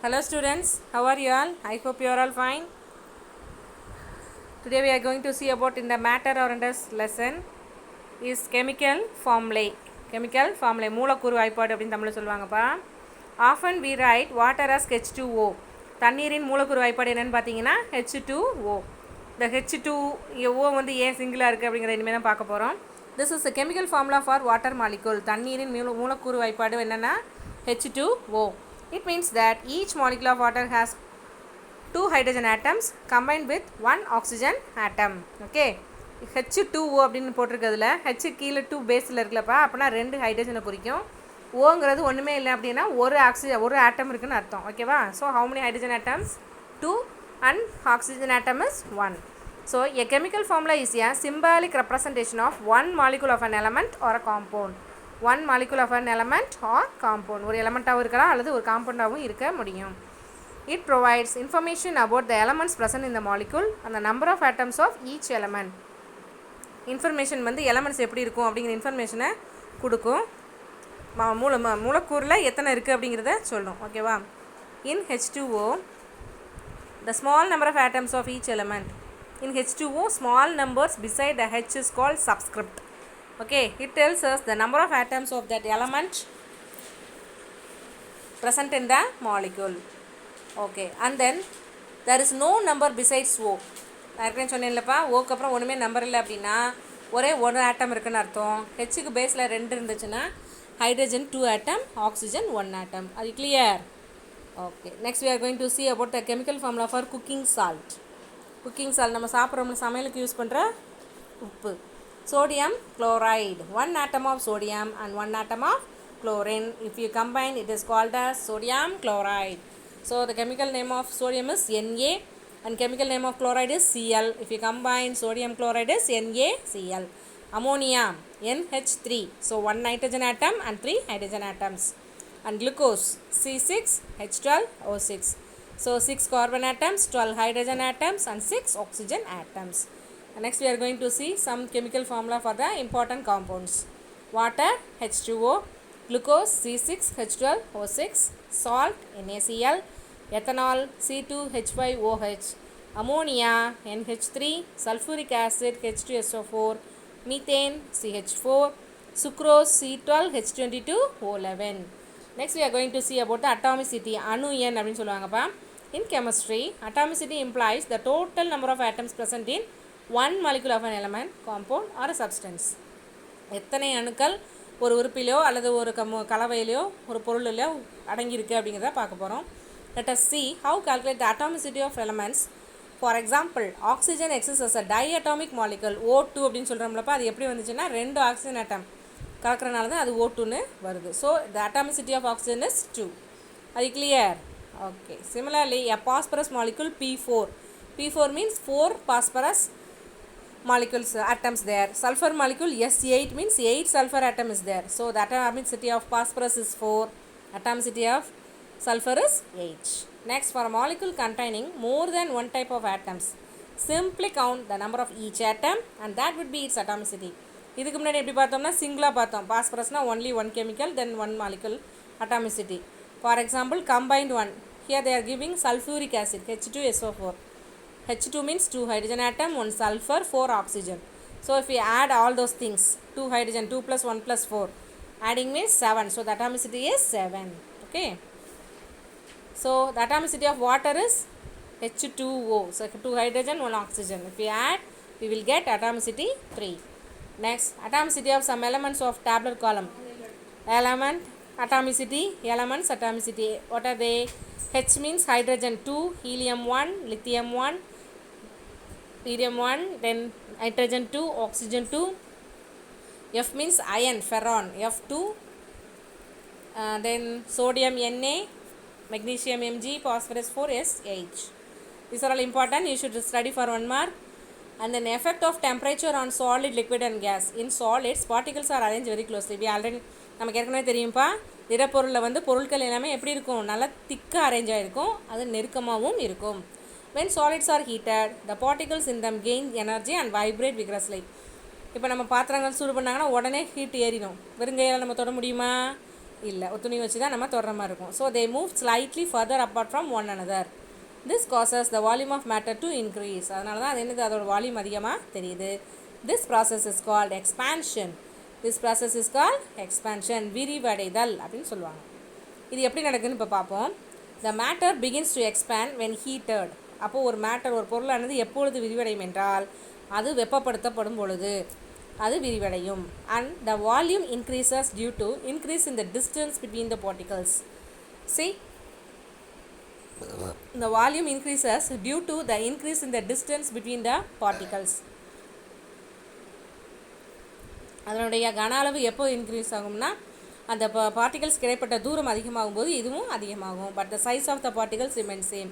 Hello students, how are you all? I hope you are all fine. Today we are going to see about in the matter or in this lesson is chemical formulae. Chemical formulae மூலக்கூறு வாய்ப்பாடு அப்படின்னு தமிழில் சொல்லுவாங்கப்பா. Often we write water as H2O. தண்ணீரின் மூலக்கூறு வாய்ப்பாடு என்னன்னு பார்த்தீங்கன்னா H2O. இந்த H2O வந்து ஏன் சிங்கிளாக இருக்குது அப்படிங்கிற இனிமேல் தான் பார்க்க போகிறோம். This is a chemical formula for water molecule. தண்ணீரின் மூலக்கூறு வாய்ப்பாடு என்னென்னா H2O. It means that each molecule of water has two hydrogen atoms combined with one oxygen atom. Okay, H2O அப்படின்னு போட்டிருக்கிறதுல H கீழே 2 பேஸில் இருக்குல்லப்பா, அப்படின்னா 2 ஹைட்ரஜனை குறிக்கும். ஓங்கிறது ஒன்றுமே இல்லை அப்படின்னா ஒரு ஆட்டம் இருக்குன்னு அர்த்தம். ஓகேவா? So how many hydrogen atoms? 2 and oxygen atom is 1. So a chemical formula is a symbolic representation of one molecule of an element or a compound. One molecule of an element or compound. ஒரு எலமெண்ட்டாகவும் இருக்கலாம் அல்லது ஒரு காம்பவுண்டாகவும் இருக்க முடியும். It provides information about the elements present in the molecule and the number of atoms of each element. Information வந்து elements எப்படி இருக்கும் அப்படிங்கிற இன்ஃபர்மேஷனை கொடுக்கும். மூலக்கூறில் எத்தனை இருக்குது அப்படிங்கிறத சொல்லும். ஓகேவா? In H2O, the small number of atoms of each element. In H2O, small numbers beside the H is called subscript. Okay, it tells us the number of atoms of that element present in the molecule. Okay, and then there is no number besides O. நான் ஏற்கனவே சொன்னேன்லப்பா, ஓக்கு அப்புறம் ஒன்றுமே number இல்லை அப்படின்னா ஒரே ஒரு ஆட்டம் இருக்குன்னு அர்த்தம். ஹெச்சுக்கு பேஸில் 2 இருந்துச்சுன்னா ஹைட்ரஜன் 2 ஆட்டம், ஆக்சிஜன் 1 ஆட்டம். அது clear? Okay, next we are going to see about the chemical formula for cooking salt. Cooking salt நம்ம சாப்பிட்றோம்ல, சமையலுக்கு யூஸ் பண்ணுற உப்பு. Sodium chloride, 1 atom of sodium and 1 atom of chlorine. If you combine, it is called as sodium chloride. So the chemical name of sodium is Na and chemical name of chloride is Cl. If you combine, sodium chloride is NaCl. Ammonia, NH3. So 1 nitrogen atom and 3 hydrogen atoms. And glucose, C6H12O6. So 6 carbon atoms, 12 hydrogen atoms and 6 oxygen atoms. And next we are going to see some chemical formula for the important compounds. Water, H2O, glucose, C6H12O6, salt, NaCl, ethanol, C2H5OH, ammonia, NH3, sulfuric acid, H2SO4, methane, CH4, sucrose, C12H22O11. Next we are going to see about the atomicity. அணு எண் அப்படின்னு சொல்லுவாங்கப்பா. In chemistry, atomicity implies the total number of atoms present in one molecule of an element, compound or a substance. எத்தனை அணுக்கள் ஒரு உறுப்பிலையோ அல்லது ஒரு கலவையிலையோ ஒரு பொருளிலையோ அடங்கியிருக்கு அப்படிங்கிறத பார்க்க போகிறோம். Let us see how calculate the atomicity of elements. For example, oxygen exists as a diatomic molecule, O2 அப்படின்னு சொல்கிறோம்லப்பா. அது எப்படி வந்துச்சுன்னா 2 ஆக்சிஜன் ஆட்டம் கலக்கிறனால தான் அது O2ன்னு வருது. So the atomicity of oxygen is 2. அது clear? Okay. Similarly, a phosphorus molecule P4. P4 means 4 phosphorus molecules atoms there. Sulfur molecule S8 means 8 sulfur atom is there. So the atomicity of phosphorus is 4. Atomicity of sulfur is 8. Next, for a molecule containing more than one type of atoms, simply count the number of each atom and that would be its atomicity. இதுக்கு முன்னாடி எப்படி பார்த்தோம்னா சிங்கிளாக பார்த்தோம். பாஸ்பரஸ்னால் only one chemical, then one molecule atomicity. For example, combined one. Here they are giving sulfuric acid, H2SO4. H2 means 2 hydrogen atom, 1 sulfur, 4 oxygen. So if we add all those things, 2 hydrogen, 2 plus 1 plus 4, adding means 7. So the atomicity is 7. Okay. So the atomicity of water is H2O. So 2 hydrogen, 1 oxygen. If we add, we will get atomicity 3. Next, atomicity of some elements of tabular column. Element, atomicity, elements, atomicity. What are they? H means hydrogen 2, helium 1, lithium 1, helium 1, then nitrogen 2, oxygen 2. F means iron, ferron, F2, then sodium Na, magnesium Mg, phosphorus 4, SH. These are all important. You should study for 1 mark. And then effect of temperature on solid, liquid and gas. In solids, particles are arranged very closely. We already நமக்கு ஏற்கனவே தெரியும்ப்பா, திடப்பொருளில் வந்து பொருட்கள் எல்லாமே எப்படி இருக்கும், நல்லா திக்காக arrange ஆகிருக்கும், அது நெருக்கமாகவும் இருக்கும். When solids are heated, the particles in them gain energy and vibrate vigorously. இப்போ நம்ம பாத்திரங்கள் சூடு பண்ணாங்கன்னா உடனே ஹீட் ஏறிடும். வெறுங்கையால் நம்ம தொட முடியுமா? இல்லை, துணி வச்சு தான் நம்ம தொடர மாதிரி இருக்கும். So they move slightly further apart from one another. This causes the volume of matter to increase. அதனால தான் அது என்னது, அதோட வால்யூம் அதிகமாக தெரியுது. This process is called expansion. This process is called expansion, விரிவடைதல் அப்படின்னு சொல்லுவாங்க. இது எப்படி நடக்குதுன்னு இப்போ பார்ப்போம். The matter begins to expand when heated. அப்போது ஒரு மேட்டர், ஒரு பொருளானது எப்பொழுது விரிவடையும் என்றால் அது வெப்பப்படுத்தப்படும் பொழுது அது விரிவடையும். And the volume increases due to increase in the distance between the particles. See, the volume increases due to the increase in the distance between the particles. அதனுடைய கன அளவு எப்போ இன்க்ரீஸ் ஆகும்னா அந்த பார்ட்டிகல்ஸ் கிடைப்பட்ட தூரம் அதிகமாகும் போது இதுவும் அதிகமாகும். But the size of the particles remain same.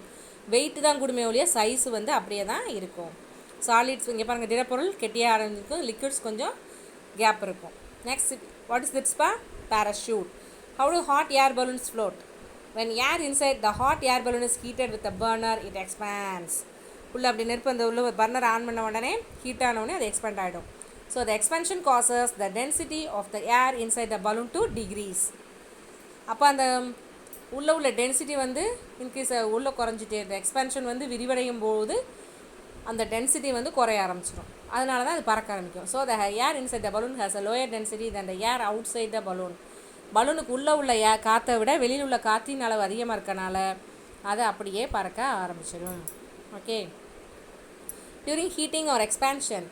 Weight தான் கூடுமே ஒழிய சைஸ் வந்து அப்படியே தான் இருக்கும். சாலிட்ஸ் இங்கே பாருங்கள், திடப்பொருள் கெட்டியாக ஆரம்பிக்கும், லிக்விட்ஸ் கொஞ்சம் கேப் இருக்கும். Next, what is this parachute. How do hot air balloons float? When air inside the hot air balloon is heated with a burner, it expands. உள்ள அப்படி நெருப்பு அந்த உள்ள பர்னர் ஆன் பண்ண உடனே ஹீட் ஆன உடனே அது எக்ஸ்பேண்ட் ஆகிடும். So the expansion causes the density of the air inside the balloon to decrease. அப்போ அந்த உள்ள டென்சிட்டி வந்து இன்க்ரீஸ் உள்ளே குறைஞ்சிட்டே, இந்த எக்ஸ்பேன்ஷன் வந்து விரிவடையும் போது அந்த டென்சிட்டி வந்து குறைய ஆரம்பிச்சிடும். அதனால தான் அது பறக்க ஆரம்பிக்கும். So the air inside the balloon has a lower density than the air outside the balloon. பலூனுக்கு உள்ளே உள்ள காற்றை விட வெளியில் உள்ள காற்றின் அளவு அதிகமாக இருக்கனால அது அப்படியே பறக்க ஆரம்பிச்சிடும். Okay. During heating or expansion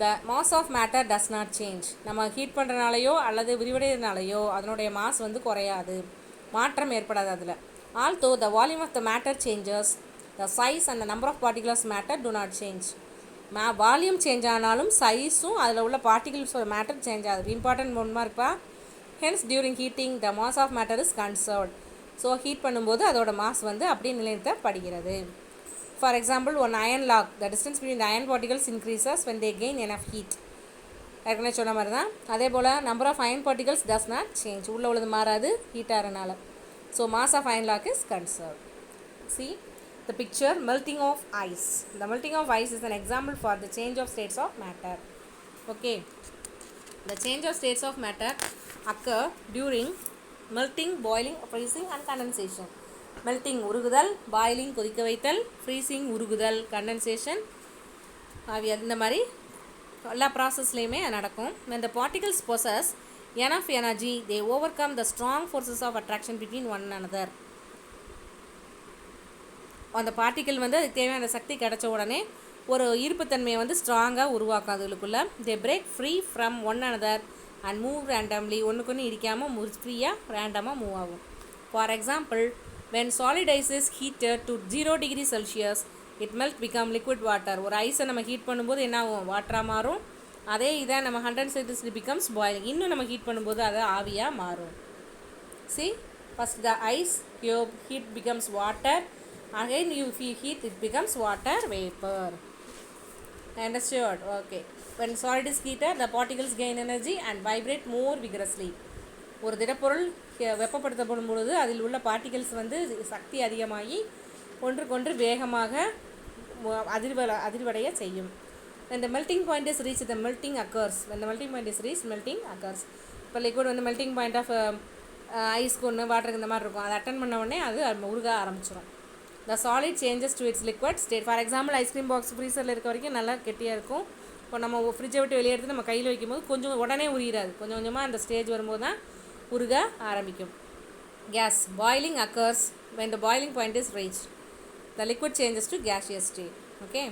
the mass of matter does not change. நம்ம ஹீட் பண்ணுறனாலையோ அல்லது விரிவடைகிறதுனாலையோ அதனுடைய மாஸ் வந்து குறையாது, மாற்றம் ஏற்படாது அதில். Although the volume of the matter changes, the size and the number of particles matter do not change. Volume change ஆனாலும் சைஸும் அதில் உள்ள பார்ட்டிகல்ஸோட மேட்டர் சேஞ்ச் ஆகுது. இம்பார்ட்டன்ட் ஒன்றுமா இருப்பா. Hence during heating the mass of matter is conserved. So heat பண்ணும்போது அதோட மாஸ் வந்து அப்படியே நிலைநிறுத்தப்படுகிறது. For example, one iron lock, the distance between the iron particles increases when they gain enough heat. ஏற்கனவே சொன்ன மாதிரி தான். அதே போல் number of iron particles does not change. உள்ளே உள்ளது மாறாது ஹீட் ஆகிறனால. So mass of iron lock is conserved. See the picture, melting of ice. The melting of ice is an example for the change of states of matter. Okay, the change of states of matter occur during melting, boiling, freezing and condensation. melting உருகுதல், boiling கொதிக்க வைத்தல், freezing உருகுதல், condensation இந்த மாதிரி எல்லா ப்ராசஸ்லையுமே நடக்கும். when the particles possess enough energy they overcome the strong forces of attraction between one another. அந்த particle வந்து அதுக்கு தேவையான சக்தி கிடச்ச உடனே ஒரு ஈர்ப்புத்தன்மையை வந்து ஸ்ட்ராங்காக உருவாக்கும் அதுக்குள்ளே. They break free from one another and move randomly. ஒன்றுக்கு ஒன்று இடிக்காமல் ஃப்ரீயாக ரேண்டமாக மூவ் ஆகும். For example, when solid ice is heated to 0 degree Celsius it melt become liquid water. ஒரு ஐஸை நம்ம ஹீட் பண்ணும்போது என்ன ஆகும், வாட்டராக மாறும். அதே இதை நம்ம 100 Celsius becomes boiling. இன்னும் நம்ம ஹீட் பண்ணும்போது அது ஆவியாக மாறும். See, first the ice cube heat becomes water. Again you heat, it becomes water vapor. Understood? Okay. When solid is heated the particles gain energy and vibrate more vigorously. ஒரு திடப்பொருள் வெப்பப்படுத்தப்படும் பொழுது அதில் உள்ள பார்ட்டிகல்ஸ் வந்து சக்தி அதிகமாகி ஒன்றுக்கொன்று வேகமாக அதிர்வடைய செய்யும். when the melting point is reached the melting occurs. when the melting point is reached melting occurs. இப்போ லிக்விட் வந்து மெல்ட்டிங் பாயிண்ட் ஆஃப் ஐஸ்க்கு ஒன்று வாட்டருக்கு இந்த மாதிரி இருக்கும். அதை அட்டன் பண்ண உடனே அது உருக ஆரம்பிச்சிடும். the solid changes to its liquid state. for example, ice cream box ஃப்ரீசரில் இருக்க வரைக்கும் நல்லா கெட்டியாக இருக்கும். இப்போ நம்ம ஃப்ரிட்ஜை விட்டு வெளியே எடுத்து நம்ம கையில் வைக்கும்போது கொஞ்சம் உடனே உரியாது, கொஞ்சம் கொஞ்சமாக அந்த ஸ்டேஜ் வரும்போது தான் உருக ஆரம்பிக்கும். gas boiling occurs when the boiling point is reached. the liquid changes to gaseous state. okay,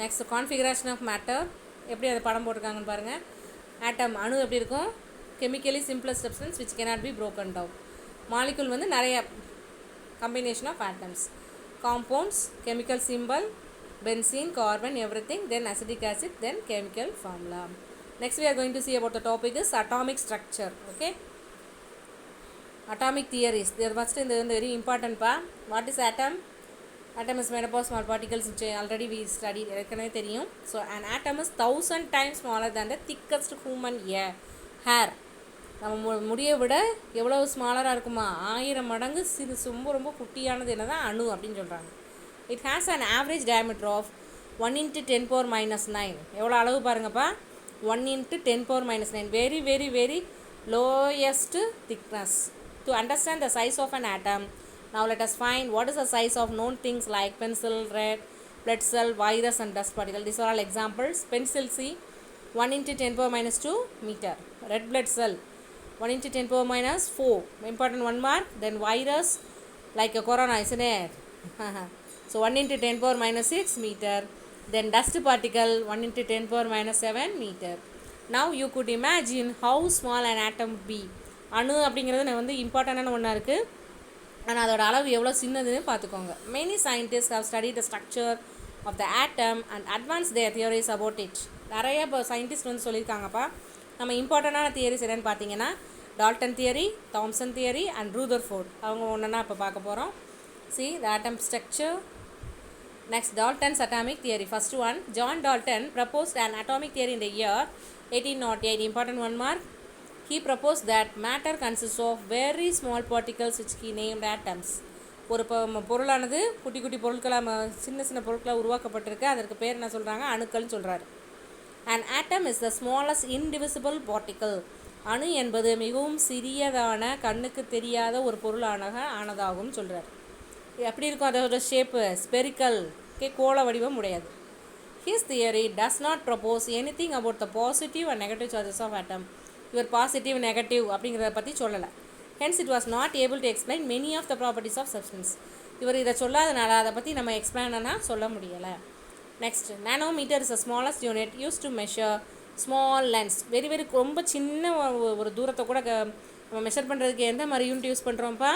next configuration of matter. எப்படி அதை படம் போட்டிருக்காங்கன்னு பாருங்கள். ஆட்டம் அணு எப்படி இருக்கும், chemically simplest substance which cannot be broken down. Molecule வந்து நிறைய combination of atoms. compounds, chemical symbol, benzene, carbon, everything, then acidic acid, then chemical formula. next we are going to see about the topic is atomic structure. okay, atomic theories. There must be very important pa. what is atom? atom is made up of small particles which already we studied. ஏற்கனவே தெரியும். so an atom is 1000 times smaller than the thickest human hair. நம்ம முடியை விட எவ்வளோ ஸ்மாலராக இருக்குமா, 1000 மடங்கு ரொம்ப ரொம்ப குட்டியானது என்ன தான் அணு அப்படின்னு சொல்கிறாங்க. It has an average diameter of 1 × 10⁻⁹. எவ்வளோ அளவு பாருங்கப்பா, 1 × 10⁻⁹. Very very very lowest thickness. To understand the size of an atom, now let us find what is the size of known things like pencil, red blood cell, virus and dust particle. These are all examples. Pencil, see, 1 into 10 power minus 2 meter. Red blood cell, 1 into 10 power minus 4. Important 1 mark. Then virus, like a corona, isn't it? So 1 into 10 power minus 6 meter. Then dust particle, 1 into 10 power minus 7 meter. Now you could imagine how small an atom would be. அணு அப்படிங்கிறது வந்து இம்பார்ட்டண்டான ஒன்றா இருக்குது, ஆனால் அதோட அளவு எவ்வளோ சின்னதுன்னு பார்த்துக்கோங்க. Many scientists have studied the structure of the atom and advanced their theories about it. நிறைய இப்போ சயின்டிஸ்ட் வந்து சொல்லியிருக்காங்கப்பா. நம்ம இம்பார்ட்டண்டான தியரிஸ் என்னென்னு பார்த்தீங்கன்னா Dalton theory, Thomson theory and Rutherford. அவங்க ஒன்றுனா இப்போ பார்க்க போகிறோம். See the atom structure. Next, Dalton's atomic theory. First one, John Dalton proposed an atomic theory in the year 1808. Important 1 mark. He proposed that matter consists of very small particles which he named atoms. ஒரு பொருளானது குட்டி குட்டி பொருட்களாக சின்ன சின்ன பொருட்களாக உருவாக்கப்பட்டிருக்கு. அதற்கு பேர் என்ன சொல்கிறாங்க? அணுக்கள்னு சொல்கிறாரு. An atom is the smallest indivisible particle. அணு என்பது மிகவும் சிறியதான கண்ணுக்கு தெரியாத ஒரு ஆனதாகும் சொல்கிறார். எப்படி இருக்கும் அதோட ஷேப்பு? ஸ்பெரிக்கல், கோள வடிவம் உடையது. His theory does not propose anything about the positive and negative charges of atom. இவர் பாசிட்டிவ் நெகட்டிவ் அப்படிங்கிறத பற்றி சொல்லலை. Hence it was not able to explain many of the properties of substance. இவர் இதை சொல்லாதனால அதை பற்றி நம்ம எக்ஸ்பிளைனாக சொல்ல முடியலை. Next, nanometre is the smallest unit use to measure small lens. Very ரொம்ப சின்ன ஒரு தூரத்தை கூட நம்ம மெஷர் பண்ணுறதுக்கு எந்த மாதிரி unit use பண்ணுறோம்ப்பா?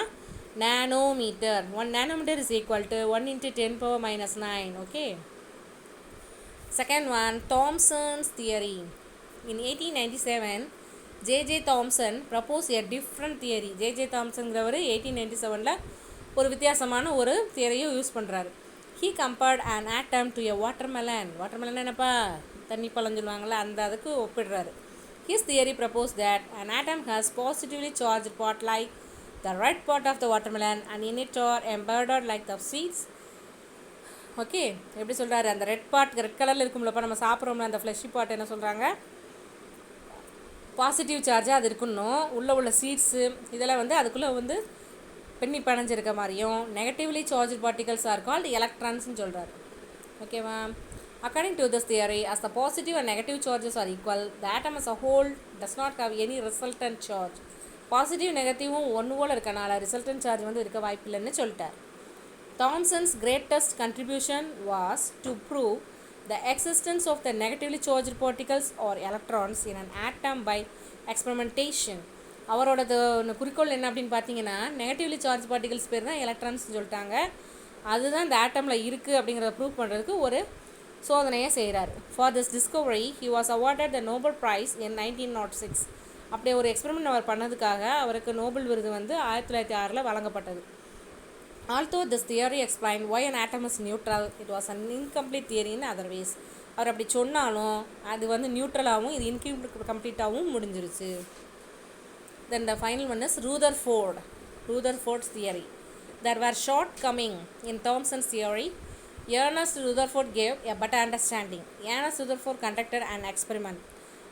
nanometer. 1 nanometer is equal to 1 into 10 power minus 9. Okay. Second one, Thomson's theory. In 1897, J.J. Thomson proposed a different theory. J.J. Thomson 1897 ஒரு வித்தியாசமான ஒரு தியரியை யூஸ் பண்ணுறாரு. He compared an atom to a watermelon. watermelon என்னப்பா? தண்ணி பழம் சொல்லுவாங்கள்ல, அந்த அதுக்கு ஒப்பிடுறாரு. His theory proposed that an atom has positively charged part like the red part of the watermelon and in it are embroidered like the seeds. Okay, எப்படி சொல்கிறாரு? அந்த red part red கலரில் இருக்கும்லப்பா, நம்ம சாப்பிட்றோம்ல அந்த ஃப்ளஷி பார்ட் என்ன சொல்கிறாங்க? Positive சார்ஜாக அது இருக்கணும். உள்ள சீட்ஸு இதெல்லாம் வந்து அதுக்குள்ளே வந்து பெண்ணி பணைஞ்சிருக்க மாதிரியும் நெகட்டிவ்லி சார்ஜ் பார்ட்டிகல்ஸாக இருக்கும், அது எலக்ட்ரான்ஸ்னு சொல்கிறாரு. ஓகேவா? According to this theory, as the positive and negative charges are equal, the atom as a whole does not have any resultant charge. Positive நெகட்டிவும் ஒன்று போல் இருக்கனால ரிசல்டன்ட் சார்ஜ் வந்து இருக்க வாய்ப்பில்லைன்னு சொல்லிட்டார். Thomson's greatest contribution was to prove the existence of the negatively charged particles or electrons in an atom by experimentation. அவரோட குறிக்கோள் என்ன அப்படின்னு பார்த்தீங்கன்னா, நெகட்டிவ்லி சார்ஜ் பார்ட்டிகல்ஸ் பேர் தான் எலக்ட்ரான்ஸ்னு சொல்லிட்டாங்க. அதுதான் இந்த ஆட்டமில் இருக்குது அப்படிங்கிறத ப்ரூவ் பண்ணுறதுக்கு ஒரு சோதனையை செய்கிறார். For this discovery, he was awarded the Nobel Prize in 1906. அப்படியே ஒரு எக்ஸ்பெரிமெண்ட் அவர் பண்ணதுக்காக அவருக்கு நோபல் விருது வந்து 1906 வழங்கப்பட்டது. Although this theory explained why an atom is neutral, it was an incomplete theory in other ways. அவர் அப்படி சொன்னாலும் அது வந்து நியூட்ரலாகவும் இது இன்கம்ப்ளீட்டாகவும் முடிஞ்சிருச்சு. Then the final one is Rutherford's theory. There were shortcomings in Thomson's theory. Ernest Rutherford gave a better understanding. Ernest Rutherford conducted an experiment.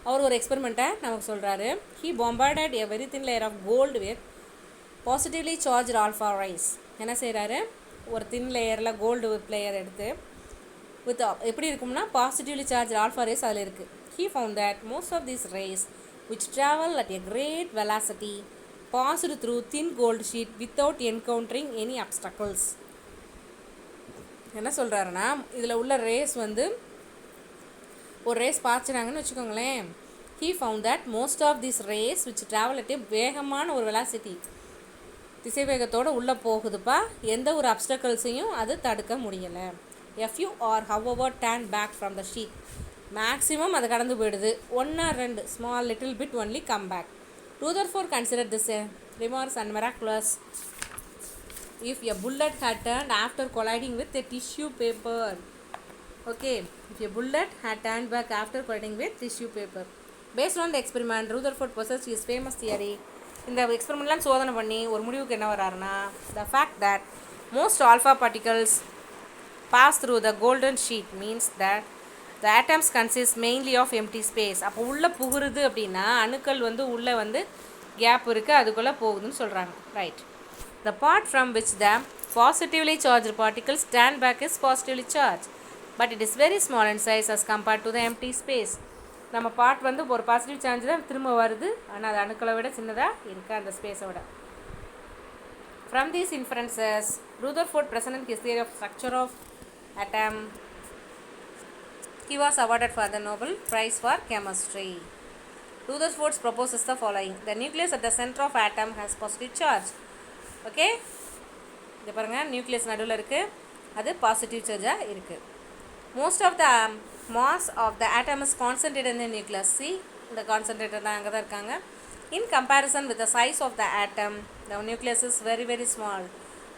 அவர் ஒரு எக்ஸ்பெரிமெண்ட்டை நமக்கு சொல்கிறாரு. He bombarded a very thin layer of gold with positively charged alpha rays. என்ன செய்கிறாரு? ஒரு தின் லேயரில் gold layer எடுத்து with எப்படி இருக்கும்னா பாசிட்டிவ்லி சார்ஜ் ஆல்ஃபா ரேஸ் அதில் இருக்குது. He found that most of these rays which travel at a great velocity passed through thin gold sheet without encountering any obstacles. என்ன சொல்கிறாருன்னா, இதில் உள்ள ரேஸ் வந்து ஒரு ரேஸ் பாய்ச்சினாங்கன்னு வச்சுக்கோங்களேன். He found that most of these rays which travel at a வேகமான ஒரு velocity திசை வேகத்தோடு உள்ளே போகுதுப்பா, எந்த ஒரு அப்டக்கல்ஸையும் அது தடுக்க முடியலை. A few are however turned back from the sheet. Maximum அது கடந்து போயிடுது. 1 or 2 small little bit only come back. Rutherford considered this remarks and miraculous if a bullet had turned after colliding with a tissue paper. Okay, if a bullet had turned back after colliding with tissue paper. Based on the experiment, Rutherford possessed his famous theory. இந்த எக்ஸ்பெரிமெண்ட்லாம் சோதனை பண்ணி ஒரு முடிவுக்கு என்ன வராருன்னா, the fact that most alpha particles pass through the golden sheet means that the atoms consist mainly of empty space. அப்போ உள்ளே புகுறுது அப்படின்னா அணுக்கள் வந்து உள்ளே வந்து கேப் இருக்குது, அதுக்குள்ளே போகுதுன்னு சொல்கிறாங்க. Right. The part from which the positively charged particles stand back is positively charged, but it is very small in size as compared to the empty space. நம்ம பார்ட் வந்து ஒரு பாசிட்டிவ் சார்ஜ் தான் திரும்ப வருது, ஆனால் அது அணுக்களை விட சின்னதாக இருக்குது அந்த ஸ்பேஸை விட. From these inferences, Rutherford presented his theory of structure of atom. He was awarded for the Nobel Prize for Chemistry. Rutherford proposes the following: the nucleus at the center of atom has positive charge. Okay, இது பாருங்க, nucleus நடுவில் இருக்குது, அது positive சார்ஜாக இருக்குது. Most of the mass of the atom is concentrated in the nucleus. See, இந்த concentrator தான் அங்கே தான் இருக்காங்க. In comparison with the size of the atom, the nucleus is very very small.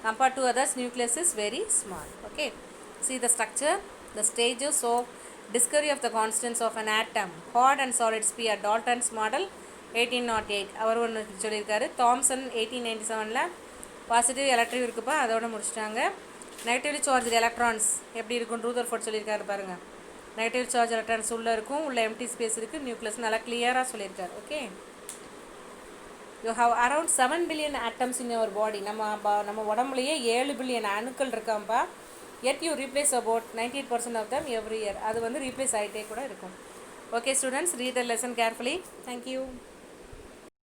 Compared to others, nucleus is very small. Okay, see the structure, the stages of discovery of the constants of an atom. Hard and solid sphere, Dalton's model 1808. அவர் ஒன்று சொல்லியிருக்காரு. Thomson 1897ல் positive electric இருக்குப்பா, அதோட முடிச்சிட்டாங்க. Negatively charge electrons எப்படி இருக்குன்னு Rutherford சொல்லியிருக்காரு பாருங்கள். Negative charge electrons உள்ளே இருக்கும், உள்ள எம்டி ஸ்பேஸ் இருக்குது, நியூக்ளியஸ் நல்லா கிளியராக சொல்லியிருக்காரு. Okay, you have around 7 billion atoms in your body. நம்ம உடம்புலையே 7 பில்லியன் அணுக்கள் இருக்காம்பா. yet you replace about 98% of them every year. அது வந்து ரீப்ளேஸ் ஆகிட்டே கூட இருக்கும். Okay students, read the lesson carefully. Thank you.